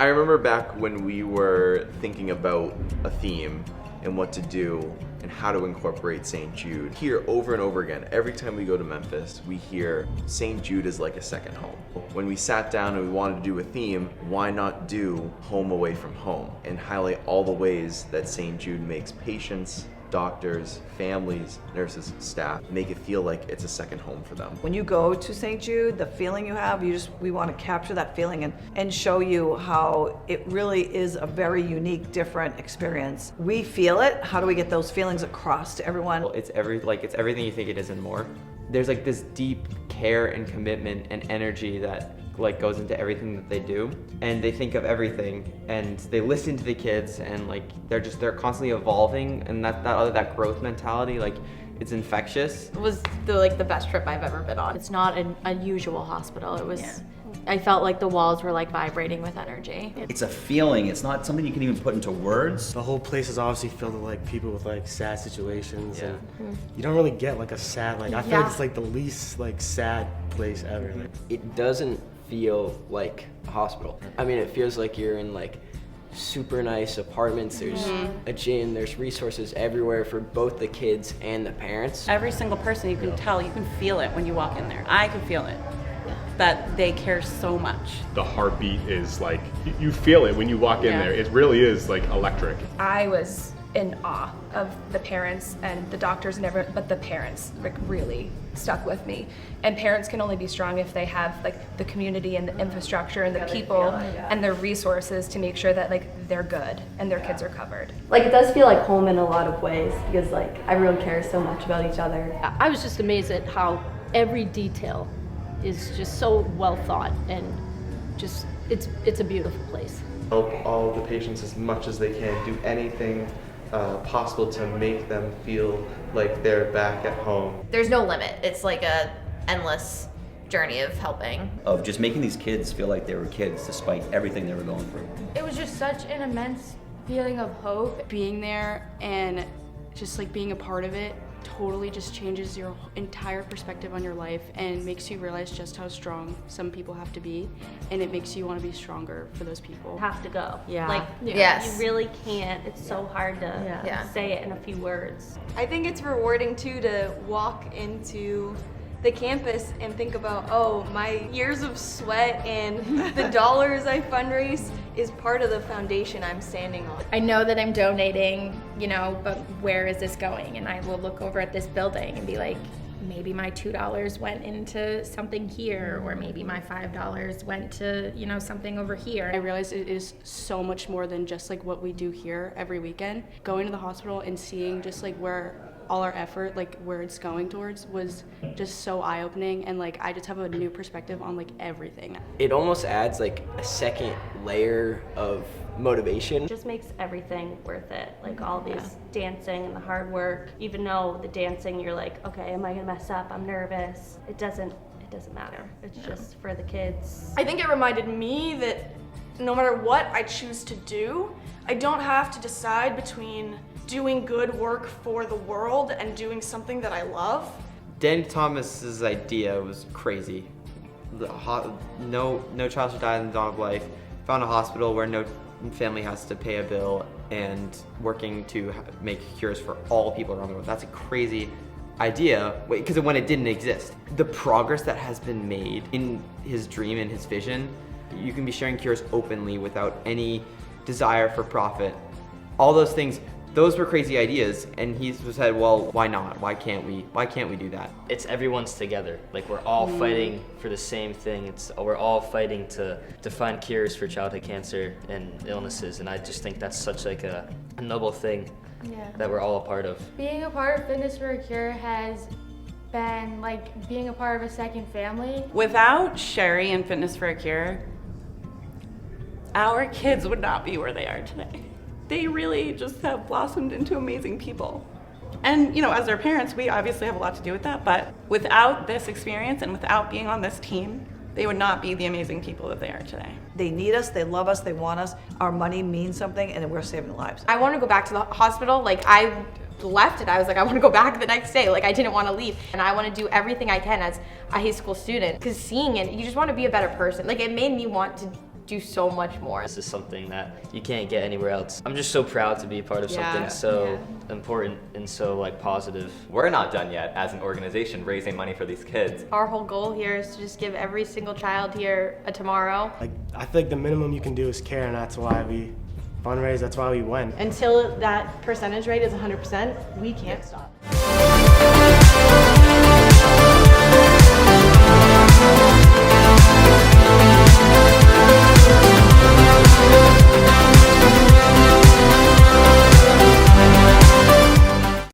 I remember back when we were thinking about a theme and what to do and how to incorporate St. Jude. Here over and over again, every time we go to Memphis, we hear St. Jude is like a second home. When we sat down and we wanted to do a theme, why not do home away from home and highlight all the ways that St. Jude makes patients, doctors, families, nurses, staff, make it feel like it's a second home for them. When you go to St. Jude, the feeling you have, we want to capture that feeling and show you how it really is a very unique, different experience. We feel it. How do we get those feelings across to everyone? Well, it's everything you think it is and more. There's like this deep care and commitment and energy that like goes into everything that they do, and they think of everything and they listen to the kids, and like they're constantly evolving, and that growth mentality, like it's infectious. It was the best trip I've ever been on. It's not an unusual hospital. It was I felt like the walls were like vibrating with energy. It's a feeling. It's not something you can even put into words. The whole place is obviously filled with like people with like sad situations, Yeah. and you don't really get like a sad, like I feel like it's like the least like sad place ever. Like, It doesn't feel like a hospital. I mean, it feels like you're in like super nice apartments. There's a gym, there's resources everywhere for both the kids and the parents. Every single person, you can tell, you can feel it when you walk in there. I can feel it, that they care so much. The heartbeat is like, you feel it when you walk in there. It really is like electric. I was in awe of the parents and the doctors and everyone, but the parents like really stuck with me. And parents can only be strong if they have like the community and the infrastructure and the people and the resources to make sure that like they're good and their kids are covered. Like it does feel like home in a lot of ways because like everyone cares so much about each other. I was just amazed at how every detail is just so well thought, and just it's a beautiful place. Help all the patients as much as they can, do anything possible to make them feel like they're back at home. There's no limit. It's like a endless journey of helping. Of just making these kids feel like they were kids despite everything they were going through. It was just such an immense feeling of hope. Being there and just like being a part of it totally just changes your entire perspective on your life and makes you realize just how strong some people have to be, and it makes you want to be stronger for those people. Have to go. Yeah. Like, Yes. you really can't. It's so hard to say it in a few words. I think it's rewarding too to walk into the campus and think about, oh, my years of sweat and the dollars I fundraise is part of the foundation I'm standing on. I know that I'm donating, but where is this going? And I will look over at this building and be like, maybe my $2 went into something here, or maybe my $5 went to, something over here. I realized it is so much more than just like what we do here every weekend. Going to the hospital and seeing just like where all our effort, like where it's going towards, was just so eye-opening, and like I just have a new perspective on like everything. It almost adds like a second layer of motivation. It just makes everything worth it. Like all these dancing and the hard work. Even though the dancing, you're like, okay, am I gonna mess up? I'm nervous. It doesn't matter. It's just for the kids. I think it reminded me that no matter what I choose to do, I don't have to decide between doing good work for the world and doing something that I love. Danny Thomas's idea was crazy. No child should die in the dawn of life. Found a hospital where no family has to pay a bill, and working to make cures for all people around the world. That's a crazy idea, because when it didn't exist. The progress that has been made in his dream and his vision, you can be sharing cures openly without any desire for profit. All those things, those were crazy ideas, and he said, well, why not? Why can't we do that? It's everyone's together. Like we're all fighting for the same thing. We're all fighting to find cures for childhood cancer and illnesses, and I just think that's such like a noble thing that we're all a part of. Being a part of Fitness for a Cure has been like being a part of a second family. Without Sherry and Fitness for a Cure, our kids would not be where they are today. They really just have blossomed into amazing people. And as their parents, we obviously have a lot to do with that, but without this experience and without being on this team, they would not be the amazing people that they are today. They need us, they love us, they want us. Our money means something, and we're saving lives. I want to go back to the hospital. Like I left it. I was like, I want to go back the next day. Like I didn't want to leave. And I want to do everything I can as a high school student, because seeing it, you just want to be a better person. Like it made me want to do so much more. This is something that you can't get anywhere else. I'm just so proud to be a part of something so important and so like positive. We're not done yet as an organization raising money for these kids. Our whole goal here is to just give every single child here a tomorrow. Like, I feel like the minimum you can do is care, and that's why we fundraise, that's why we win. Until that percentage rate is 100%, we can't stop.